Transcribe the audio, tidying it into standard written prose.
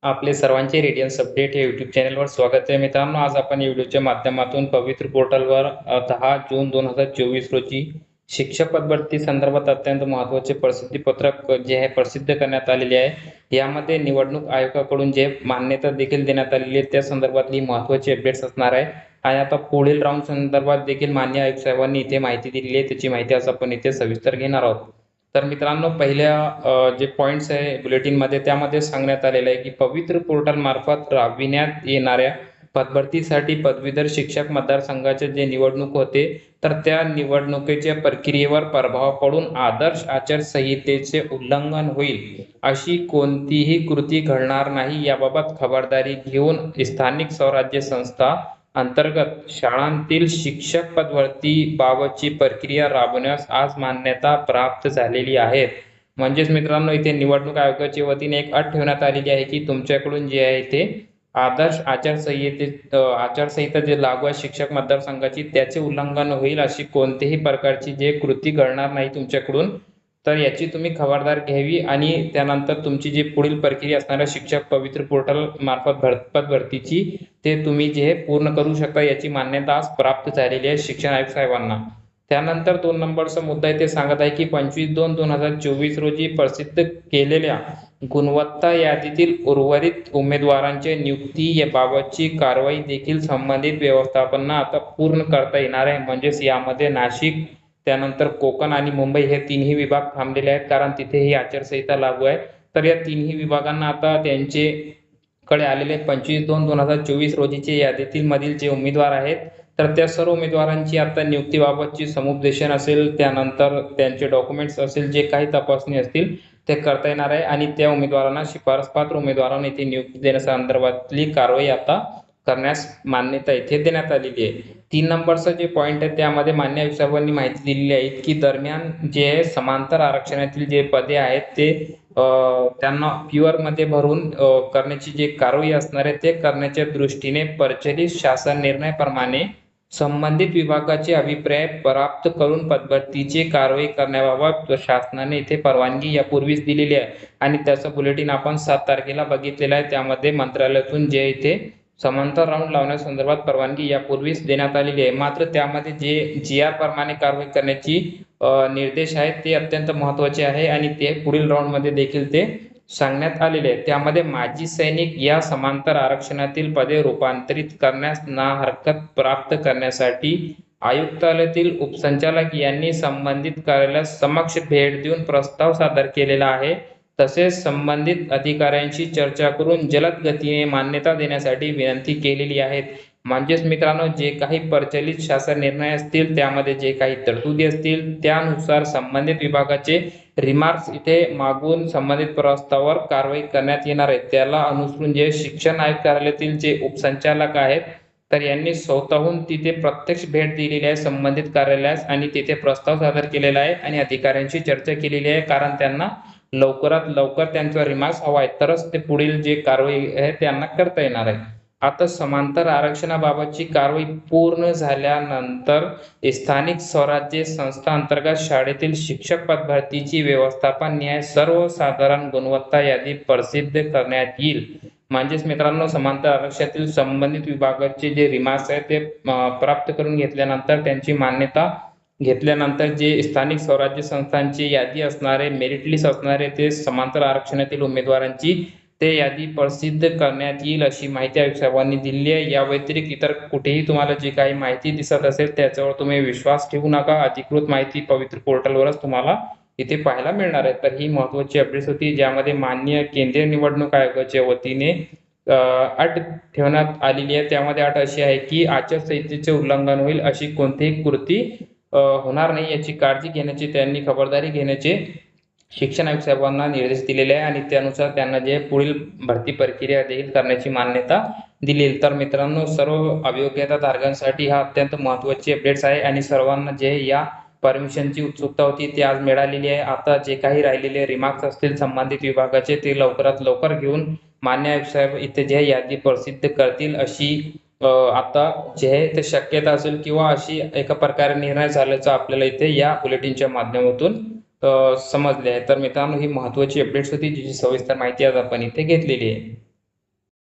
आपले सर्वांचे Radiance update या यूट्यूब चॅनलवर स्वागत आहे मित्रांनो. आज आपण व्हिडिओच्या माध्यमातून पवित्र पोर्टलवर 10 जून 2024 रोजी शिक्षक पदभरती संदर्भात अत्यंत महत्त्वाचे प्रसिद्धी पत्रक जे आहे प्रसिद्ध करण्यात आलेले आहे। यामध्ये निवडणूक आयोगाकडून जे मान्यता देखील देण्यात आलेली आहे त्या संदर्भातली महत्त्वाची अपडेट्स असणार आहे आणि आता पुढील राऊंड संदर्भात देखील मान्य आयोग साहेबांनी इथे माहिती दिलेली आहे, त्याची माहिती आज आपण इथे सविस्तर घेणार आहोत। तर मित्रांनो, पहिल्या जे पॉइंट्स आहे बुलेटिनमध्ये त्यामध्ये सांगण्यात आलेलं आहे की पवित्र पोर्टल मार्फत राबविण्यात येणाऱ्या पदभरतीसाठी पदवीधर शिक्षक मतदारसंघाचे जे निवडणूक होते तर त्या निवडणुकीच्या प्रक्रियेवर प्रभाव पडून आदर्श आचारसंहितेचे उल्लंघन होईल अशी कोणतीही कृती घडणार नाही याबाबत खबरदारी घेऊन स्थानिक स्वराज्य संस्था अंतर्गत शाळांतील शिक्षक पदभरती बाबतची प्रक्रिया राबवण्यास आज मान्यता प्राप्त झालेली आहे। म्हणजेच मित्रांनो, इथे निवडणूक आयोगाच्या वतीने एक अट ठेवण्यात आलेली आहे की तुमच्याकडून जे आहे ते आदर्श आचारसंहिता जे लागू आहे शिक्षक मतदारसंघाची त्याचे उल्लंघन होईल अशी कोणत्याही प्रकारची जे कृती घडणार नाही तुमच्याकडून, तर याची तुम्ही खबरदारी घ्यावी आणि त्यानंतर तुमची जी पुढील प्रक्रिया असणार आहे शिक्षक पवित्र पोर्टल मार्फत पदभरतीची ते तुम्ही जे पूर्ण करू शकता याची मान्यता आज प्राप्त झालेली आहे शिक्षण आयोग साहेबांना। त्यानंतर 2 नंबरचा मुद्दा इथे सांगत आहे की 25/2/2024 रोजी प्रसिद्ध केलेल्या गुणवत्ता यादीतील उर्वरित उमेदवारांच्या नियुक्ती याबाबतची कारवाई देखील संबंधित व्यवस्थापनांना आता पूर्ण करता येणार आहे। म्हणजेच यामध्ये नाशिक, त्यानंतर कोकण आणि मुंबई हे तीनही विभाग थांबलेले आहेत कारण तिथे ही आचारसंहिता लागू आहे। तर या तीनही विभागांना आता त्यांचे कडे आलेले 25/2/2024 रोजीचे यादीतील मधील जे उमेदवार आहेत तर त्या सर्व उमेदवारांची आता नियुक्तीबाबतची समुपदेशन असेल, त्यानंतर त्यांचे डॉक्युमेंट्स असेल, जे काही तपासणी असतील ते करता येणार आहे आणि त्या उमेदवारांना शिफारसपात्र उमेदवारांना इथे नियुक्ती देण्यासंदर्भातली कारवाई आता करण्यास मान्यता इथे देण्यात आलेली आहे। 3 नंबरचा जे पॉईंट आहे त्यामध्ये मान्य आयोग साहेबांनी माहिती दिलेली आहे की दरम्यान जे समांतर आरक्षणातील जे पदे आहेत ते त्यांना प्युअर मध्ये भरून करण्याची जी कारवाई असणार आहे ते करण्याच्या दृष्टीने प्रचलित शासन निर्णयाप्रमाणे संबंधित विभागाचे अभिप्राय प्राप्त करून पदभरतीची कारवाई करण्याबाबत शासनाने इथे परवानगी यापूर्वीच दिलेली आहे आणि त्याचं बुलेटिन आपण 7 तारखेला बघितलेलं आहे। त्यामध्ये मंत्रालयातून जे इथे समांतर राऊंड लावण्यासंदर्भात परवानगी यापूर्वीच देण्यात आलेली आहे। मात्र त्यामध्ये जे GR प्रमाणे कारवाई करण्याची निर्देश आहेत ते अत्यंत महत्त्वाचे आहे आणि ते पुढील राऊंडमध्ये देखील ते सांगण्यात आलेले आहे। त्यामध्ये माजी सैनिक या समांतर आरक्षणातील पदे रूपांतरित करण्यास ना हरकत प्राप्त करण्यासाठी आयुक्तालयातील उपसंचालक यांनी संबंधित कार्यालयास समक्ष भेट देऊन प्रस्ताव सादर केलेला आहे। तसेच संबंधित अधिकाऱ्यांशी चर्चा करून जलद गतीने मान्यता देण्यासाठी विनंती केलेली आहे। म्हणजेच मित्रांनो, जे काही प्रचलित शासन निर्णय असतील त्यामध्ये जे काही तरतुदी असतील त्यानुसार संबंधित विभागाचे रिमार्क्स इथे मागून संबंधित प्रस्तावावर कारवाई करण्यात येणार आहे। त्याला अनुसरून जे शिक्षण आयोग कार्यालयातील जे उपसंचालक आहेत तर यांनी स्वतःहून तिथे प्रत्यक्ष भेट दिलेली आहे संबंधित कार्यालयास आणि तिथे प्रस्ताव सादर केलेला आहे आणि अधिकाऱ्यांशी चर्चा केलेली आहे कारण त्यांना लवकरात लवकर त्यांचा रिमार्क्स हवा आहे तरच ते पुढील जे कारवाई आहे त्यांना करता येणार आहे। आता समांतर आरक्षणाबाबतची कारवाई पूर्ण झाल्यानंतर स्थानिक स्वराज्य संस्था अंतर्गत शाळेतील शिक्षक पदभरतीची व्यवस्थापन न्याय सर्वसाधारण गुणवत्ता यादी प्रसिद्ध करण्यात येईल। म्हणजेच मित्रांनो, समांतर आरक्षणातील संबंधित विभागाचे जे रिमार्क्स आहेत ते प्राप्त करून घेतल्यानंतर त्यांची मान्यता घेतल्यानंतर जे स्थानिक स्वराज्य संस्थांची यादी असणारे मेरिट लिस्ट असणारे ते समांतर आरक्षणातील उमेदवारांची ते यादी प्रसिद्ध करण्यात येईल अशी माहिती आयोग साहेबांनी दिली आहे। या व्यतिरिक्त इतर कुठेही तुम्हाला जी काही माहिती दिसत असेल त्याच्यावर तुम्ही विश्वास ठेवू नका। अधिकृत माहिती पवित्र पोर्टलवरच तुम्हाला इथे पाहायला मिळणार आहे। तर ही महत्त्वाची अपडेट्स होती ज्यामध्ये माननीय केंद्रीय निवडणूक आयोगाच्या वतीने अट ठेवण्यात आलेली आहे। त्यामध्ये अट अशी आहे की आचारसंहितेचे उल्लंघन होईल अशी कोणतीही कृती होणार नाही याची काळजी घेण्याची त्यांनी खबरदारी घेण्याचे शिक्षण आयोग साहेबांना निर्देश दिलेले आहे आणि त्यानुसार त्यांना जे पुढील भरती प्रक्रिया देखील करण्याची मान्यता दिली। तर मित्रांनो, सर्व अभियोग्यता धारकांसाठी हा अत्यंत महत्त्वाची अपडेट्स आहे आणि सर्वांना जे या परमिशनची उत्सुकता होती ती आज मिळालेली आहे। आता जे काही राहिलेले रिमार्क्स असतील संबंधित विभागाचे ते लवकरात लवकर घेऊन मान्य आयोग साहेब इथे जे यादी प्रसिद्ध करतील अशी आता जे ते शक्यता असेल किंवा अशी एका प्रकारे निर्णय झाल्याचा आपल्याला इथे या बुलेटिनच्या माध्यमातून समजले आहे। तर मित्रांनो, ही महत्त्वाची अपडेट्स होती जिची सविस्तर माहिती आज आपण इथे घेतलेली आहे।